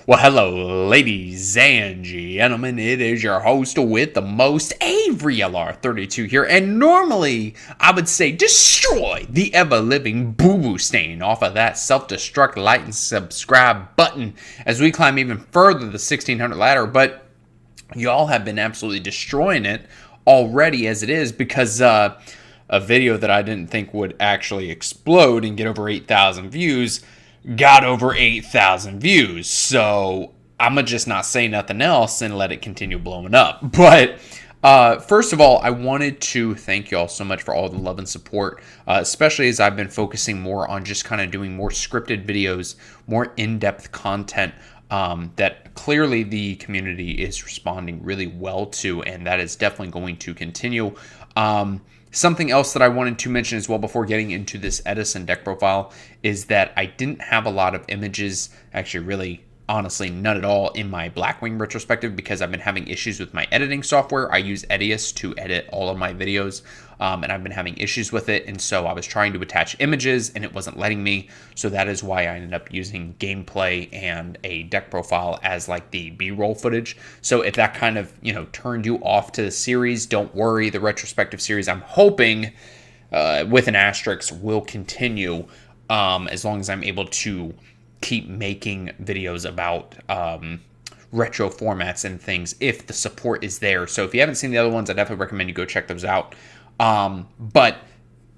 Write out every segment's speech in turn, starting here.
Well, hello, ladies and gentlemen. It is your host with the most, Avery LR32 here. And normally, I would say destroy the ever-living boo-boo stain off of that self-destruct, like, and subscribe button as we climb even further the 1600 ladder. But y'all have been absolutely destroying it already as it is because a video that I didn't think would actually explode and get over 8,000 views got over 8,000 views. So I'm going to just not say nothing else and let it continue blowing up. But first of all, I wanted to thank you all so much for all the love and support, especially as I've been focusing more on just kind of doing more scripted videos, more in-depth content that clearly the community is responding really well to, and that is definitely going to continue. Something else that I wanted to mention as well before getting into this EDISON deck profile is that I didn't have a lot of images, actually really honestly none at all, in my Blackwing retrospective because I've been having issues with my editing software. I use EDISON to edit all of my videos, and I've been having issues with it, and so I was trying to attach images and it wasn't letting me, so that is why I ended up using gameplay and a deck profile as like the B-roll footage. So if that kind of, turned you off to the series, don't worry. The retrospective series, I'm hoping, with an asterisk, will continue as long as I'm able to keep making videos about retro formats and things if the support is there. So if you haven't seen the other ones, I definitely recommend you go check those out. But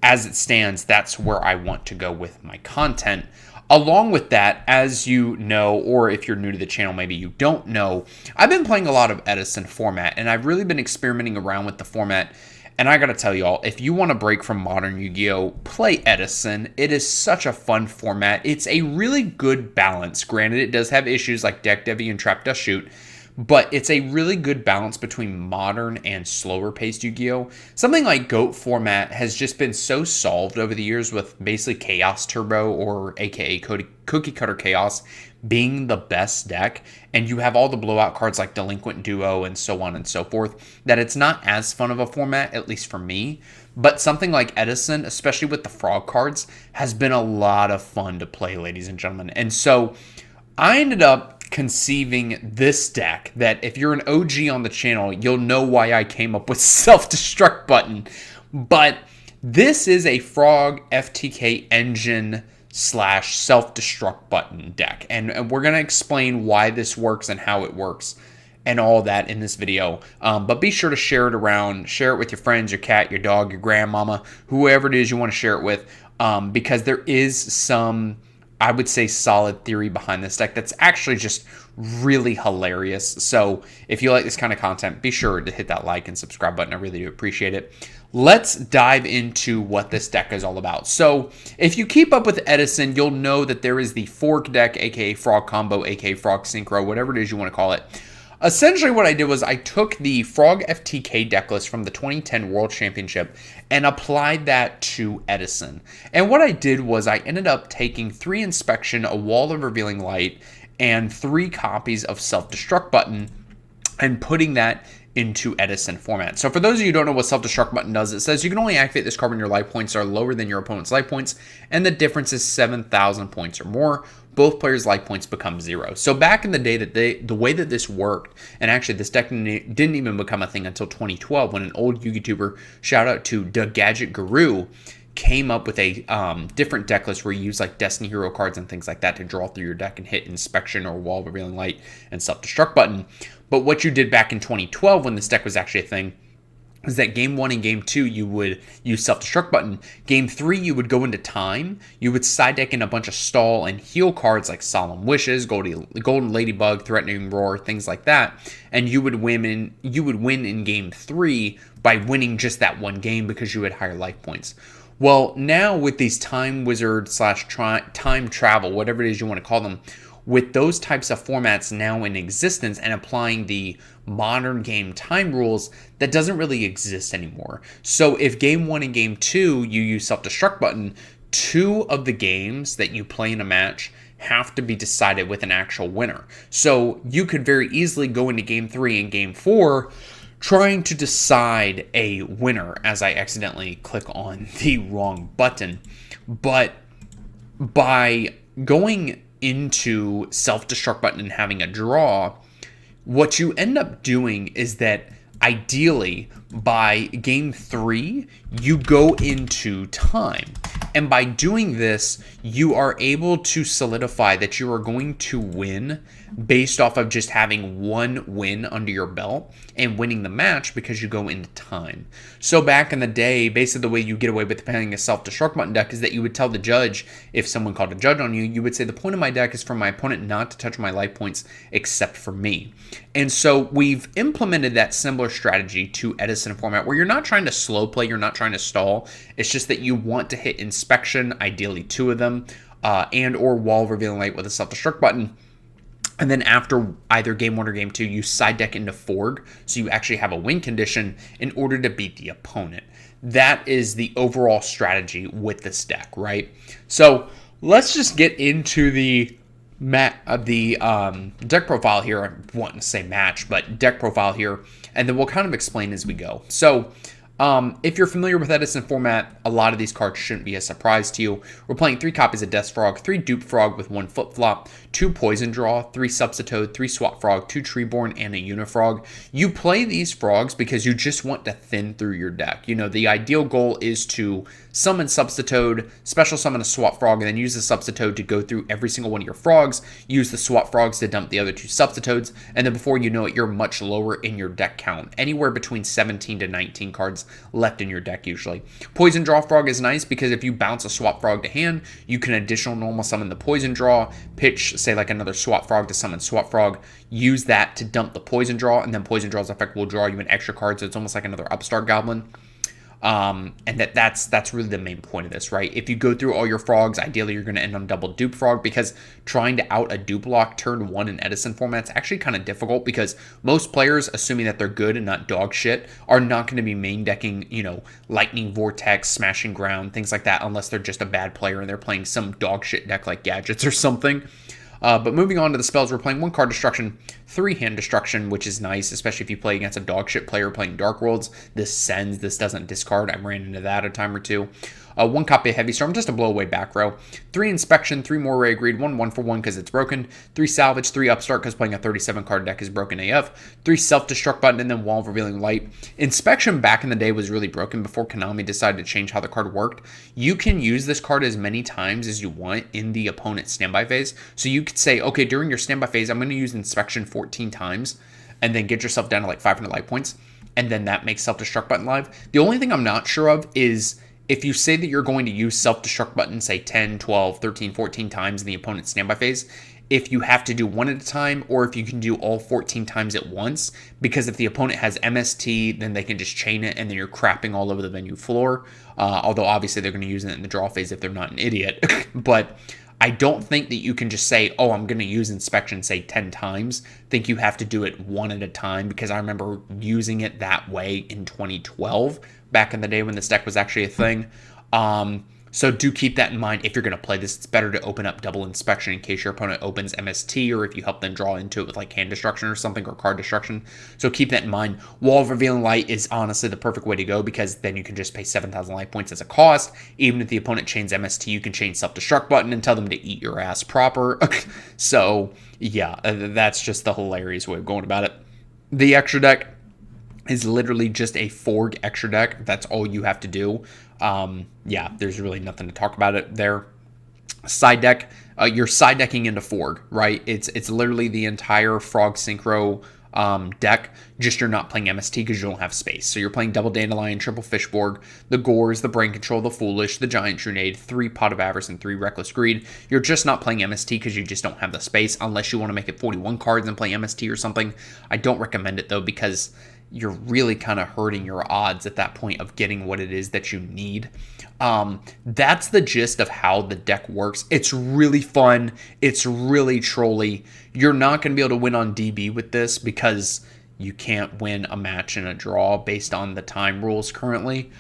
as it stands, that's where I want to go with my content. Along with that, as you know, or if you're new to the channel, maybe you don't know, I've been playing a lot of EDISON format, and I've really been experimenting around with the format. And I gotta tell y'all, if you want to break from modern Yu-Gi-Oh, play EDISON. It is such a fun format. It's a really good balance. Granted, it does have issues like Deck Devi and Trap Dust Shoot, but it's a really good balance between modern and slower paced Yu-Gi-Oh. Something like GOAT format has just been so solved over the years with basically Chaos Turbo, or aka Cookie Cutter Chaos, being the best deck, and you have all the blowout cards like Delinquent Duo and so on and so forth, that it's not as fun of a format, at least for me. But something like EDISON, especially with the frog cards, has been a lot of fun to play, ladies and gentlemen. And so I ended up conceiving this deck that, if you're an OG on the channel, you'll know why I came up with self-destruct button. But this is a frog FTK engine / self-destruct button deck, and we're going to explain why this works and how it works and all that in this video. But be sure to share it around, share it with your friends, your cat, your dog, your grandmama, whoever it is you want to share it with, because there is some, I would say, solid theory behind this deck that's actually just really hilarious. So if you like this kind of content, be sure to hit that like and subscribe button. I really do appreciate it. Let's dive into what this deck is all about. So if you keep up with EDISON, you'll know that there is the Fork deck, aka Frog Combo, aka Frog Synchro, whatever it is you want to call it. Essentially what I did was I took the Frog FTK deck list from the 2010 World Championship and applied that to EDISON. And what I did was I ended up taking 3 Inspection, a Wall of Revealing Light, and 3 copies of Self-Destruct Button, and putting that into EDISON format. So for those of you who don't know what Self-Destruct Button does, it says you can only activate this card when your life points are lower than your opponent's life points, and the difference is 7,000 points or more. Both players' life points become 0. So back in the day, the way that this worked, and actually this deck didn't even become a thing until 2012, when an old YouTuber, shout out to The Gadget Guru, came up with a different deck list where you use like Destiny Hero cards and things like that to draw through your deck and hit Inspection or Wall of Revealing Light and Self-Destruct Button. But what you did back in 2012, when this deck was actually a thing, is that Game 1 and Game 2, you would use Self-Destruct Button. Game 3, you would go into Time. You would side deck in a bunch of stall and heal cards like Solemn Wishes, Golden Ladybug, Threatening Roar, things like that. And you would win in Game 3 by winning just that one game because you had higher life points. Well, now with these Time Wizard / Time Travel, whatever it is you want to call them, with those types of formats now in existence and applying the modern game time rules, that doesn't really exist anymore. So if Game 1 and Game 2 you use Self-Destruct Button, 2 of the games that you play in a match have to be decided with an actual winner. So you could very easily go into Game 3 and Game 4 trying to decide a winner, as I accidentally click on the wrong button. But by going into self-destruct button and having a draw, what you end up doing is that ideally by game 3, you go into time. And by doing this, you are able to solidify that you are going to win based off of just having one win under your belt and winning the match because you go into time. So back in the day, basically the way you get away with playing a self-destruct button deck is that you would tell the judge, if someone called a judge on you, you would say the point of my deck is for my opponent not to touch my life points except for me. And so we've implemented that similar strategy to EDISON format where you're not trying to slow play, you're not trying to stall. It's just that you want to hit inspection, ideally 2 of them, and or wall revealing light with a self-destruct button. And then after either game 1 or game 2, you side deck into Forg, so you actually have a win condition in order to beat the opponent. That is the overall strategy with this deck, right? So let's just get into the deck profile here. I want to say match, but deck profile here, and then we'll kind of explain as we go. So if you're familiar with EDISON format, a lot of these cards shouldn't be a surprise to you. We're playing 3 copies of Death Frog, 3 Dupe Frog with 1 Flip Flop, 2 Poison Draw, 3 Substitoad, 3 Swap Frog, 2 Treeborn, and a Unifrog. You play these frogs because you just want to thin through your deck. You know, the ideal goal is to summon Substitoad, special summon a Swap Frog, and then use the Substitoad to go through every single one of your frogs, use the Swap Frogs to dump the other 2 Substitoads, and then before you know it, you're much lower in your deck count. Anywhere between 17 to 19 cards left in your deck usually. Poison Draw Frog is nice because if you bounce a Swap Frog to hand, you can additional normal summon the Poison Draw, pitch, say like another Swap Frog to summon Swap Frog, use that to dump the Poison Draw, and then Poison Draw's effect will draw you an extra card, so it's almost like another Upstart Goblin. And that's really the main point of this, right? If you go through all your frogs, ideally you're going to end on double Dupe Frog, because trying to out a dupe lock turn 1 in EDISON format is actually kind of difficult, because most players, assuming that they're good and not dog shit, are not going to be main decking, you know, Lightning Vortex, Smashing Ground, things like that, unless they're just a bad player and they're playing some dog shit deck like Gadgets or something. But moving on to the spells, we're playing 1 card Destruction, 3 hand Destruction, which is nice, especially if you play against a dogshit player playing Dark Worlds. This sends, this doesn't discard. I ran into that a time or 2. 1 copy of Heavy Storm, just to blow away back row. 3 Inspection, 3 more Ray Agreed, 1 for 1 because it's broken. 3 Salvage, 3 Upstart because playing a 37 card deck is broken AF. 3 Self-Destruct button, and then Wall of Revealing Light. Inspection back in the day was really broken before Konami decided to change how the card worked. You can use this card as many times as you want in the opponent's standby phase. So you could say, okay, during your standby phase, I'm going to use Inspection 14 times, and then get yourself down to like 500 life points, and then that makes Self-Destruct button live. The only thing I'm not sure of is if you say that you're going to use Self-Destruct button, say 10, 12, 13, 14 times in the opponent's standby phase, if you have to do 1 at a time, or if you can do all 14 times at once, because if the opponent has MST, then they can just chain it, and then you're crapping all over the venue floor. Although obviously they're going to use it in the draw phase if they're not an idiot. But I don't think that you can just say, oh, I'm going to use Inspection, say 10 times. I think you have to do it 1 at a time, because I remember using it that way in 2012, back in the day when this deck was actually a thing. So do keep that in mind if you're going to play this. It's better to open up double Inspection in case your opponent opens MST, or if you help them draw into it with like hand destruction or something, or card destruction. So keep that in mind. Wall of Revealing Light is honestly the perfect way to go, because then you can just pay 7,000 life points as a cost. Even if the opponent chains MST, you can chain Self-Destruct button and tell them to eat your ass proper. So yeah, that's just the hilarious way of going about it. The extra deck is literally just a Forg extra deck. That's all you have to do. Yeah, there's really nothing to talk about it there. Side deck, you're side decking into Forg, right? It's literally the entire Frog Synchro deck, just you're not playing MST because you don't have space. So you're playing double Dandelion, triple Fishborg, the Gores, the Brain Control, the Foolish, the Giant Trunade, 3 Pot of Avarice, and 3 Reckless Greed. You're just not playing MST because you just don't have the space, unless you want to make it 41 cards and play MST or something. I don't recommend it though, because you're really kind of hurting your odds at that point of getting what it is that you need. That's the gist of how the deck works. It's really fun. It's really trolly. You're not going to be able to win on DB with this, because you can't win a match in a draw based on the time rules currently.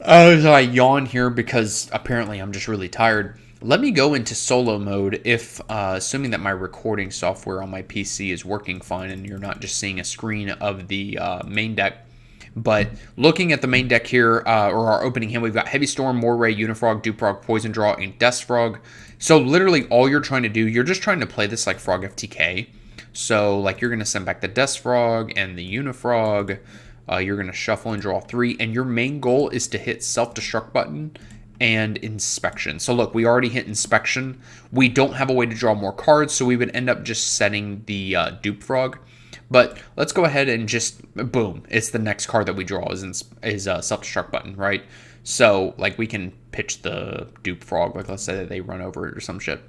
As I yawn here because apparently I'm just really tired, let me go into solo mode if, assuming that my recording software on my PC is working fine and you're not just seeing a screen of the main deck. But looking at the main deck here, or our opening hand, we've got Heavy Storm, Moray, Unifrog, Dupfrog, Poison Draw, and Death Frog. So literally all you're trying to do, you're just trying to play this like Frog FTK. So like you're going to send back the Death Frog and the Unifrog. You're going to shuffle and draw 3. And your main goal is to hit Self-Destruct button and Inspection. So look, we already hit Inspection. We don't have a way to draw more cards, so we would end up just setting the Dupe Frog. But let's go ahead and just, boom, it's the next card that we draw is Self-Destruct button, right? So like we can pitch the Dupe Frog, like let's say that they run over it or some shit.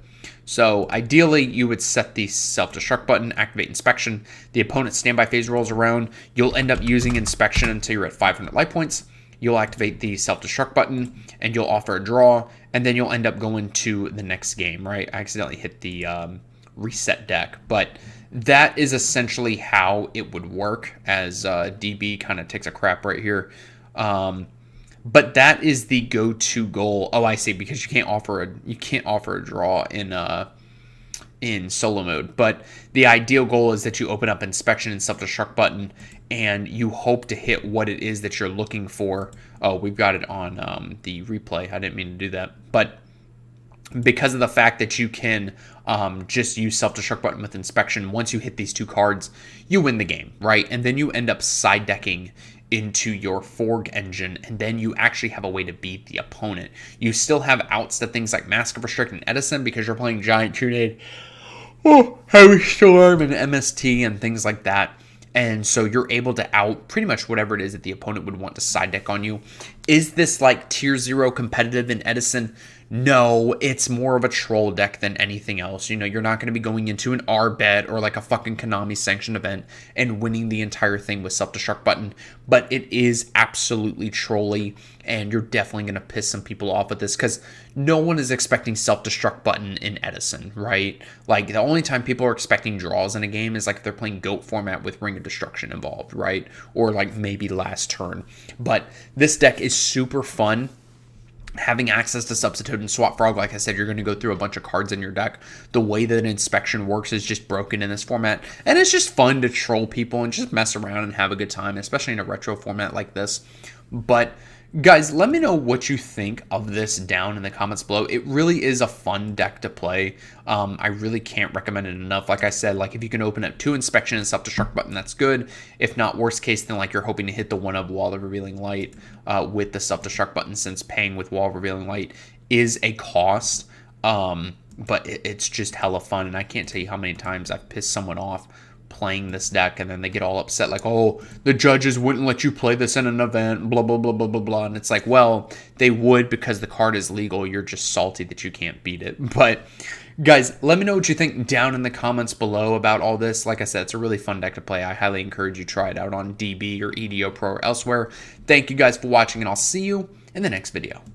So ideally, you would set the Self-Destruct button, activate Inspection. The opponent's standby phase rolls around. You'll end up using Inspection until you're at 500 life points. You'll activate the Self-Destruct button, and you'll offer a draw, and then you'll end up going to the next game, right? I accidentally hit the reset deck, but that is essentially how it would work as DB kind of takes a crap right here. But that is the go-to goal. Oh, I see, because you can't offer a draw in solo mode. But the ideal goal is that you open up Inspection and Self-Destruct button, and you hope to hit what it is that you're looking for. Oh, we've got it on the replay. I didn't mean to do that, but because of the fact that you can just use Self-Destruct button with Inspection, once you hit these 2 cards, you win the game, right? And then you end up side decking into your Forg engine, and then you actually have a way to beat the opponent. You still have outs to things like Mask of Restrict and Edison because you're playing Giant Trunade, Heavy Storm, and MST and things like that. And so you're able to out pretty much whatever it is that the opponent would want to side deck on you. Is this like tier 0 competitive in Edison? No, it's more of a troll deck than anything else. You know, you're not going to be going into an R-bet or like a fucking Konami sanctioned event and winning the entire thing with Self-Destruct button. But it is absolutely trolly, and you're definitely going to piss some people off with this because no one is expecting Self-Destruct button in Edison, right? Like, the only time people are expecting draws in a game is like if they're playing GOAT format with Ring of Destruction involved, right? Or like maybe last turn. But this deck is super fun. Having access to Substitute and Swap Frog, like I said, you're going to go through a bunch of cards in your deck. The way that Inspection works is just broken in this format. And it's just fun to troll people and just mess around and have a good time, especially in a retro format like this. But guys, let me know what you think of this down in the comments below. It really is a fun deck to play. I really can't recommend it enough. Like I said, like if you can open up 2 Inspection and Self-Destruct button, that's good. If not, worst case, then like you're hoping to hit the 1 of Wall of Revealing Light with the Self-Destruct button, since paying with Wall of Revealing Light is a cost. But it's just hella fun, and I can't tell you how many times I've pissed someone off playing this deck, and then they get all upset like, oh, the judges wouldn't let you play this in an event, blah blah blah blah blah blah. And it's like, well, they would because the card is legal. You're just salty that you can't beat it. But guys, let me know what you think down in the comments below about all this. Like I said, it's a really fun deck to play. I highly encourage you to try it out on DB or EDO Pro or elsewhere. Thank you guys for watching, and I'll see you in the next video.